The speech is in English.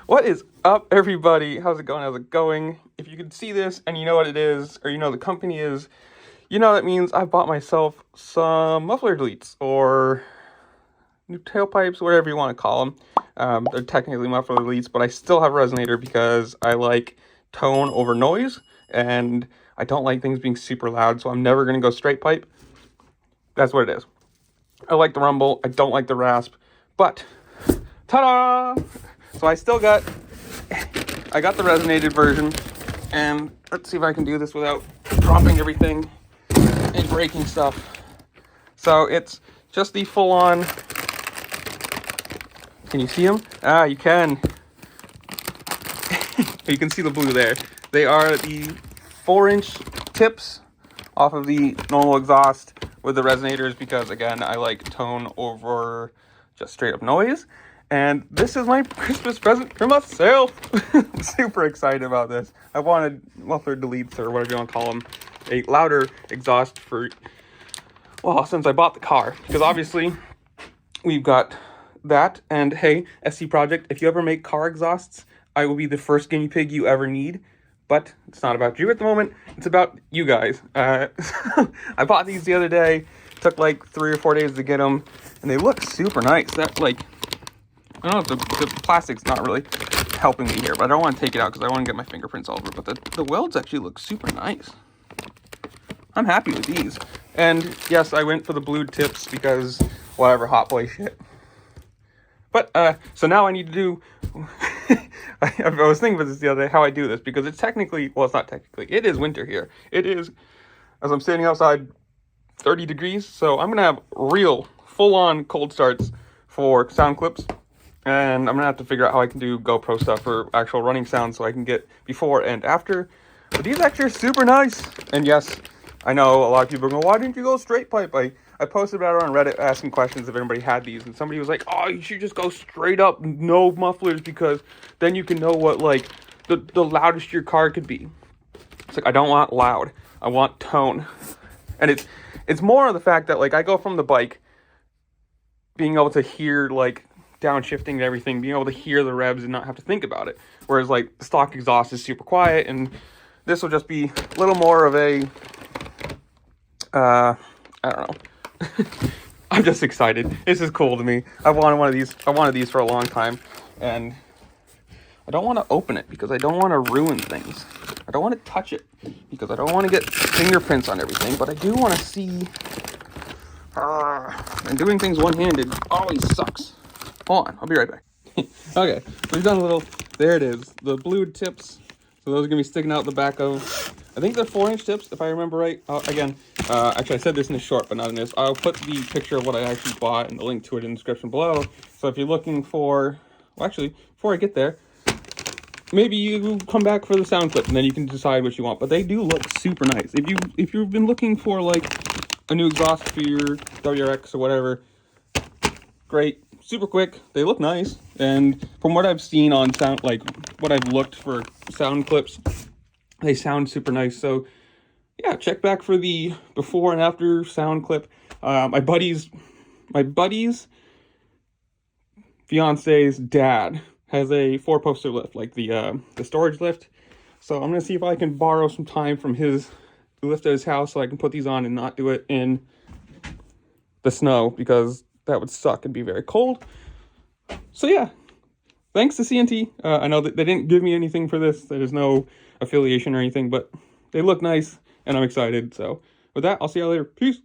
What is up, everybody? How's it going? How's it going? If you can see this and you know what it is, or you know the company is, you know that means I bought myself some muffler deletes or new tailpipes, whatever you want to call them. They're technically muffler deletes, but I still have a resonator because I like tone over noise, and I don't like things being super loud, so I'm never going to go straight pipe. That's what it is. I like the rumble. I don't like the rasp, but ta-da! So I got the resonated version, and let's see if I can do this without dropping everything and breaking stuff. So it's just the full-on, can you see them? Ah, you can. You can see the blue there. They are the 4-inch tips off of the normal exhaust with the resonators because, again, I like tone over just straight up noise. And this is my Christmas present for myself. I'm super excited about this. I wanted muffler deletes, or whatever you want to call them, a louder exhaust for, well, since I bought the car. Because obviously, we've got that. And hey, SC Project, if you ever make car exhausts, I will be the first guinea pig you ever need. But it's not about you at the moment. It's about you guys. I bought these the other day. Took like 3 or 4 days to get them. And they look super nice. That, like, I don't know if the plastic's not really helping me here, but I don't want to take it out because I want to get my fingerprints all over it. But the welds actually look super nice. I'm happy with these. And yes, I went for the blued tips because whatever, hot boy shit. But, so now I need to do, I was thinking about this the other day, how I do this, because it's technically, well, it's not technically, it is winter here. It is, as I'm standing outside, 30 degrees. So I'm going to have real full-on cold starts for sound clips. And I'm going to have to figure out how I can do GoPro stuff for actual running sound so I can get before and after. But these actually are super nice. And yes, I know a lot of people are going, why didn't you go straight pipe? I posted about it on Reddit asking questions if anybody had these. And somebody was like, oh, you should just go straight up, no mufflers, because then you can know what, like, the loudest your car could be. It's like, I don't want loud. I want tone. And it's more of the fact that, like, I go from the bike being able to hear, like, downshifting and everything, being able to hear the revs and not have to think about it. Whereas, like, the stock exhaust is super quiet, and this will just be a little more of a, I don't know. I'm just excited. This is cool to me. I wanted one of these. I wanted these for a long time, and I don't want to open it because I don't want to ruin things. I don't want to touch it because I don't want to get fingerprints on everything, but I do want to see. And doing things one-handed always sucks. Hold on, I'll be right back. Okay, so we've done a little, there it is, the blued tips. So those are going to be sticking out the back of, I think they're 4-inch tips, if I remember right. Again, actually I said this in a short, but not in this. I'll put the picture of what I actually bought and the link to it in the description below. So if you're looking for, well, actually, before I get there, maybe you come back for the sound clip and then you can decide what you want. But they do look super nice. If you've been looking for, like, a new exhaust for your WRX or whatever, great. Super quick, they look nice, and from what I've seen on sound, like what I've looked for sound clips, they sound super nice. So yeah, check back for the before and after sound clip. My buddy's fiance's dad has a 4-poster lift, like the storage lift. So I'm gonna see if I can borrow some time from his lift at his house so I can put these on and not do it in the snow, because that would suck and be very cold. So yeah, thanks to CNT. I know that they didn't give me anything for this. There's no affiliation or anything, but they look nice and I'm excited. So with that, I'll see you later. Peace.